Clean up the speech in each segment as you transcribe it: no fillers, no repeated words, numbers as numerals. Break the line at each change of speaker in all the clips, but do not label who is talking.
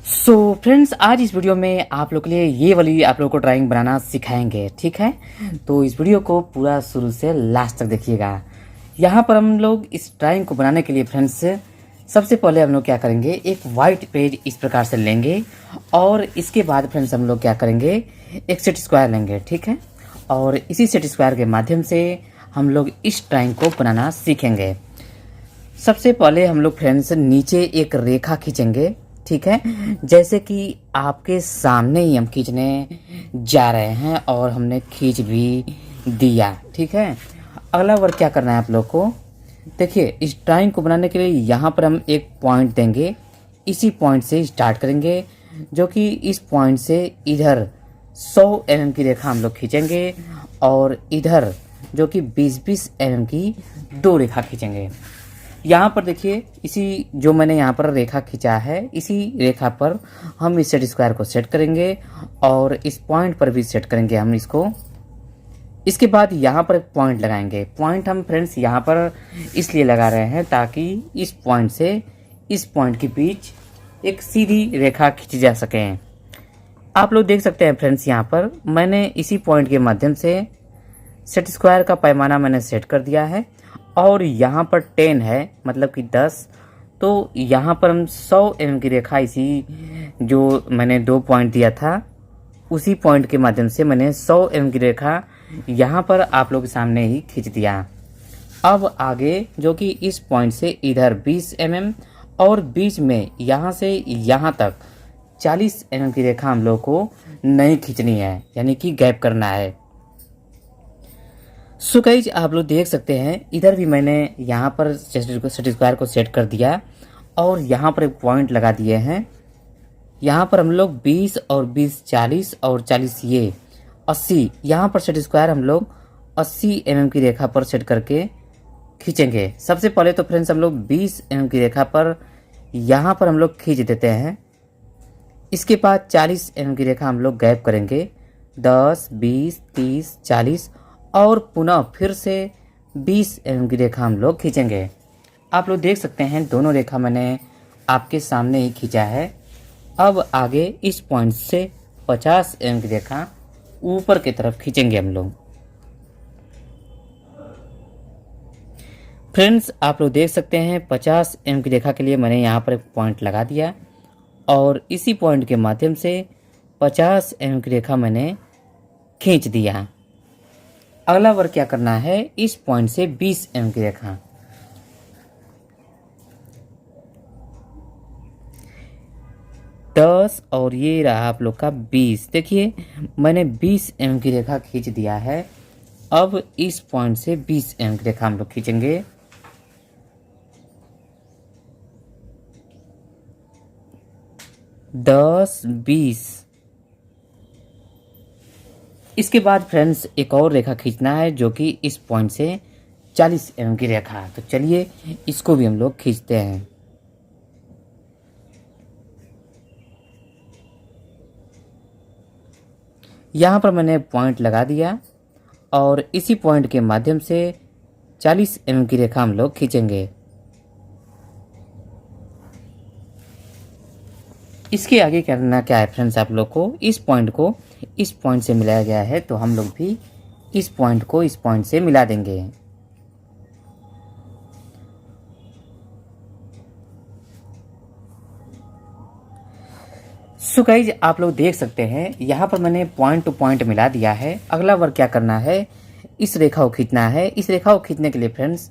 Friends, आज इस video में आप लोग के लिए ये वाली आप लोग को ड्राइंग बनाना सिखाएंगे। ठीक है, तो इस वीडियो को पूरा शुरू से लास्ट तक देखिएगा। यहाँ पर हम लोग इस ड्राइंग को बनाने के लिए फ्रेंड्स सबसे पहले हम लोग क्या करेंगे, एक वाइट पेज इस प्रकार से लेंगे और इसके बाद फ्रेंड्स हम लोग क्या करेंगे, एक सेट स्क्वायर लेंगे। ठीक है, और इसी सेट स्क्वायर के माध्यम से हम लोग इस ड्राइंग को बनाना सीखेंगे। सबसे पहले हम लोग फ्रेंड्स नीचे एक रेखा खींचेंगे। ठीक है, जैसे कि आपके सामने ही हम खींचने जा रहे हैं और हमने खींच भी दिया। ठीक है, अगला वर्क क्या करना है आप लोग को, देखिए इस ड्राइंग को बनाने के लिए यहाँ पर हम एक पॉइंट देंगे। इसी पॉइंट से स्टार्ट करेंगे, जो कि इस पॉइंट से इधर 100 mm की रेखा हम लोग खींचेंगे और इधर जो कि 20-20 mm की दो रेखा खींचेंगे। यहाँ पर देखिए, इसी जो मैंने यहाँ पर रेखा खींचा है, इसी रेखा पर हम इस सेट स्क्वायर को सेट करेंगे और इस पॉइंट पर भी सेट करेंगे हम इसको। इसके बाद यहाँ पर एक पॉइंट लगाएंगे। पॉइंट हम फ्रेंड्स यहाँ पर इसलिए लगा रहे हैं ताकि इस पॉइंट से इस पॉइंट के बीच एक सीधी रेखा खींची जा सके। आप लोग देख सकते हैं फ्रेंड्स, यहाँ पर मैंने इसी पॉइंट के माध्यम से सेट स्क्वायर का पैमाना मैंने सेट कर दिया है और यहाँ पर 10 है, मतलब कि 10। तो यहाँ पर हम 100 mm की रेखा, इसी जो मैंने दो पॉइंट दिया था उसी पॉइंट के माध्यम से मैंने 100 mm की रेखा यहाँ पर आप लोग के सामने ही खींच दिया। अब आगे जो कि इस पॉइंट से इधर 20 mm और बीच में यहाँ से यहाँ तक 40 mm की रेखा हम लोग को नहीं खींचनी है, यानी कि गैप करना है। सो गाइज, आप लोग देख सकते हैं इधर भी मैंने यहाँ पर सेट स्क्वायर को सेट कर दिया और यहाँ पर एक पॉइंट लगा दिए हैं। यहाँ पर हम लोग 20 और 20 40 और 40 ये 80, यहाँ पर सेट स्क्वायर हम लोग 80 mm की रेखा पर सेट करके खींचेंगे। सबसे पहले तो फ्रेंड्स हम लोग 20 mm की रेखा पर यहाँ पर हम लोग खींच देते हैं। इसके बाद 40 mm की रेखा हम लोग गैप करेंगे, 10 20 30 40 और पुनः फिर से 20 mm की रेखा हम लोग खींचेंगे। आप लोग देख सकते हैं दोनों रेखा मैंने आपके सामने ही खींचा है। अब आगे इस पॉइंट से 50 mm की रेखा ऊपर की तरफ खींचेंगे हम लोग। फ्रेंड्स, आप लोग देख सकते हैं 50 mm की रेखा के लिए मैंने यहाँ पर एक पॉइंट लगा दिया और इसी पॉइंट के माध्यम से 50 mm की रेखा मैंने खींच दिया। अगला वर्क क्या करना है, इस पॉइंट से 20 mm की रेखा, दस और ये रहा आप लोग का 20। देखिए मैंने 20 mm की रेखा खींच दिया है। अब इस पॉइंट से 20 mm की रेखा हम लोग खींचेंगे। दस 20। इसके बाद फ्रेंड्स एक और रेखा खींचना है, जो कि इस पॉइंट से 40 mm की रेखा। तो चलिए इसको भी हम लोग खींचते हैं। यहाँ पर मैंने पॉइंट लगा दिया और इसी पॉइंट के माध्यम से 40 mm की रेखा हम लोग खींचेंगे। इसके आगे करना क्या है फ्रेंड्स, आप लोग को इस पॉइंट को इस पॉइंट से मिलाया गया है, तो हम लोग भी इस पॉइंट को इस पॉइंट से मिला देंगे। सो गाइज, आप लोग देख सकते हैं यहाँ पर मैंने पॉइंट टू पॉइंट मिला दिया है। अगला वर्क क्या करना है, इस रेखा को खींचना है। इस रेखा को खींचने के लिए फ्रेंड्स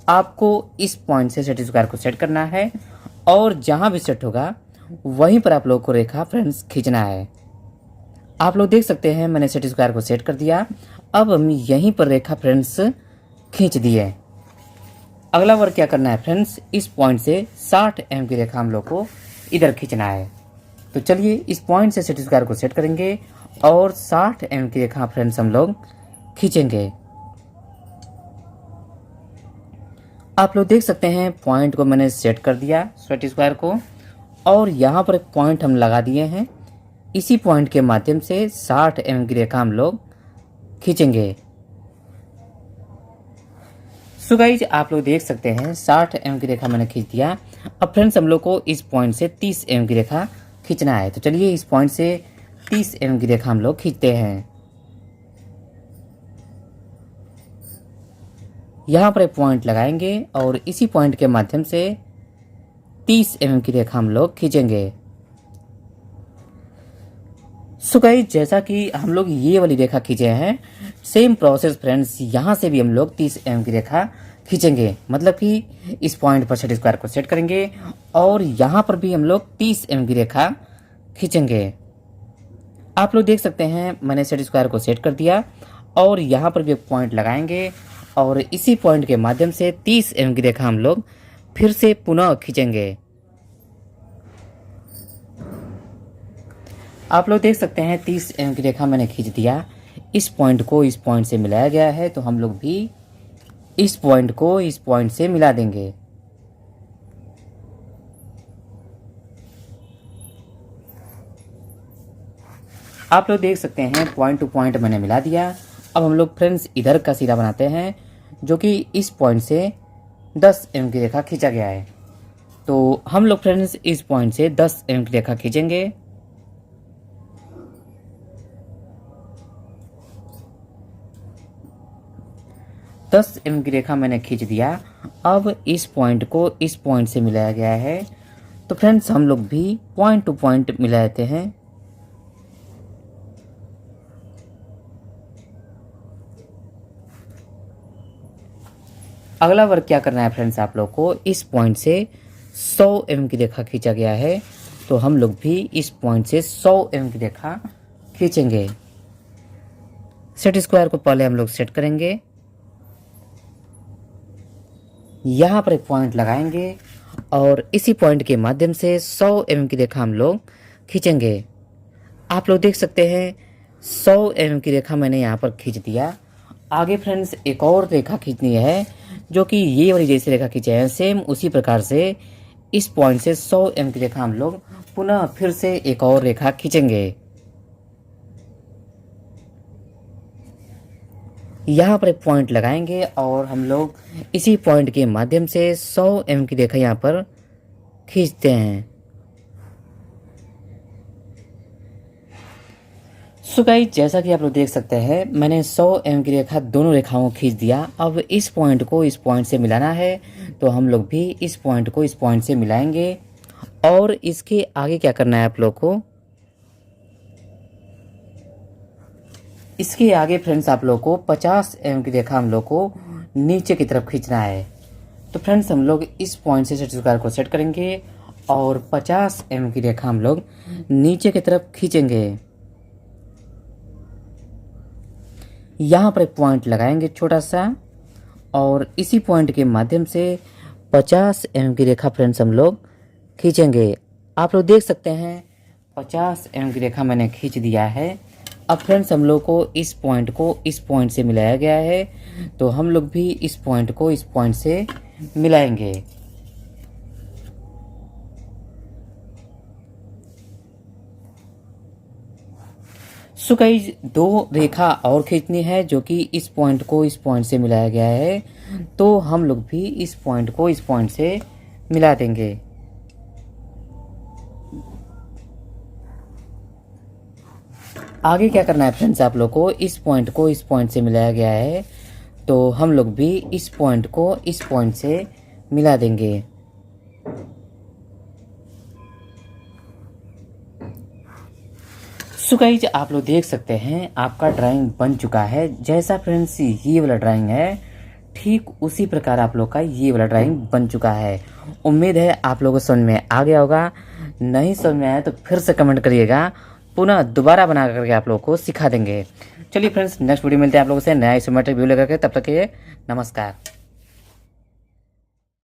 आपको इस पॉइंट से सेट स्क्वायर को सेट करना है और जहाँ भी सेट होगा वहीं पर आप लोग को रेखा फ्रेंड्स खींचना है। आप लोग देख सकते हैं मैंने सेट स्क्वायर को सेट कर दिया। अब हम यहीं पर रेखा फ्रेंड्स खींच दिए। अगला वर्क क्या करना है फ्रेंड्स, इस पॉइंट से 60 mm की रेखा हम लोग को इधर खींचना है। तो चलिए इस पॉइंट से सेट स्क्वायर को सेट करेंगे और 60 mm की रेखा फ्रेंड्स हम लोग खींचेंगे। आप लोग देख सकते हैं पॉइंट को मैंने सेट कर दिया सेट स्क्वायर को और यहाँ पर एक पॉइंट हम लगा दिए हैं। इसी पॉइंट के माध्यम से 60 mm की रेखा हम लोग खींचेंगे। सो गाइज, आप लोग देख सकते हैं 60 mm की रेखा मैंने खींच दिया। अब फ्रेंड्स हम लोग को इस पॉइंट से 30 mm की रेखा खींचना है। तो चलिए इस पॉइंट से 30 mm की रेखा हम लोग खींचते हैं। यहाँ पर एक पॉइंट लगाएंगे और इसी पॉइंट के माध्यम से 30 mm की रेखा हम लोग खींचेंगे। सो गाइस, जैसा कि हम लोग ये वाली रेखा खींचे हैं, सेम प्रोसेस फ्रेंड्स यहाँ से भी हम लोग 30 mm की रेखा खींचेंगे। मतलब कि इस पॉइंट पर सेट स्क्वायर को सेट करेंगे और यहाँ पर भी हम लोग 30 mm की रेखा खींचेंगे। आप लोग देख सकते हैं मैंने सेट स्क्वायर को सेट कर दिया और यहाँ पर भी एक पॉइंट लगाएंगे और इसी पॉइंट के माध्यम से 30 mm की रेखा हम लोग फिर से पुनः खींचेंगे। आप लोग देख सकते हैं 30 mm की रेखा मैंने खींच दिया। इस पॉइंट को इस पॉइंट से मिलाया गया है, तो हम लोग भी इस पॉइंट को इस पॉइंट से मिला देंगे। आप लोग देख सकते हैं पॉइंट टू पॉइंट मैंने मिला दिया। अब हम लोग फ्रेंड्स इधर का सीधा बनाते हैं, जो कि इस पॉइंट से 10 mm की रेखा खींचा गया है। तो हम लोग फ्रेंड्स इस पॉइंट से 10 mm की रेखा खींचेंगे। दस mm की रेखा मैंने खींच दिया। अब इस पॉइंट को इस पॉइंट से मिलाया गया है, तो फ्रेंड्स हम लोग भी पॉइंट टू पॉइंट मिला देते हैं। अगला वर्क क्या करना है फ्रेंड्स, आप लोग को इस पॉइंट से 100 mm की रेखा खींचा गया है, तो हम लोग भी इस पॉइंट से 100 mm की रेखा खींचेंगे। सेट स्क्वायर को पहले हम लोग सेट करेंगे, यहाँ पर एक पॉइंट लगाएंगे और इसी पॉइंट के माध्यम से 100 mm की रेखा हम लोग खींचेंगे। आप लोग देख सकते हैं 100 mm की रेखा मैंने यहाँ पर खींच दिया। आगे फ्रेंड्स एक और रेखा खींचनी है, जो कि ये वाली जैसी रेखा खींचे हैं, सेम उसी प्रकार से इस पॉइंट से 100 mm की रेखा हम लोग पुनः फिर से एक और रेखा खींचेंगे। यहाँ पर एक पॉइंट लगाएंगे और हम लोग इसी पॉइंट के माध्यम से 100 mm की रेखा यहाँ पर खींचते हैं। सो गाइस, जैसा कि आप लोग देख सकते हैं मैंने 100 mm की रेखा दोनों रेखाओं को खींच दिया। अब इस पॉइंट को इस पॉइंट से मिलाना है, तो हम लोग भी इस पॉइंट को इस पॉइंट से मिलाएंगे। और इसके आगे क्या करना है आप लोग को, इसके आगे फ्रेंड्स आप लोग को 50 mm की रेखा हम लोग को नीचे की तरफ खींचना है। तो फ्रेंड्स हम लोग इस पॉइंट से सेट स्क्वायर को सेट करेंगे और 50 mm की रेखा हम लोग नीचे की तरफ खींचेंगे। यहाँ पर एक पॉइंट लगाएंगे छोटा सा और इसी पॉइंट के माध्यम से 50 mm की रेखा फ्रेंड्स हम लोग खींचेंगे। आप लोग देख सकते हैं 50 mm की रेखा मैंने खींच दिया है। अब फ्रेंड्स हम लोग को इस पॉइंट से मिलाया गया है, तो हम लोग भी इस पॉइंट को इस पॉइंट से मिलाएंगे। सो गाइस, दो रेखा और खींचनी है, जो कि इस पॉइंट को इस पॉइंट से मिलाया गया है, तो हम लोग भी इस पॉइंट को इस पॉइंट से मिला देंगे। आगे क्या करना है फ्रेंड्स, आप लोग को इस पॉइंट से मिलाया गया है, तो हम लोग भी इस पॉइंट को इस पॉइंट से मिला देंगे। सो गाइस, आप लोग देख सकते हैं आपका ड्राइंग बन चुका है। जैसा फ्रेंड्स ये वाला ड्राइंग है, ठीक उसी प्रकार आप लोग का ये वाला ड्राइंग बन चुका है। उम्मीद है आप लोगों को समझ में आ गया होगा। नहीं समझ में आया तो फिर से कमेंट करिएगा, पुनः दोबारा बना करके आप लोगों को सिखा देंगे। चलिए फ्रेंड्स, नेक्स्ट वीडियो मिलते हैं आप लोगों से नया इन्फॉर्मेटिव वीडियो लेकर के। तब तक के लिए नमस्कार।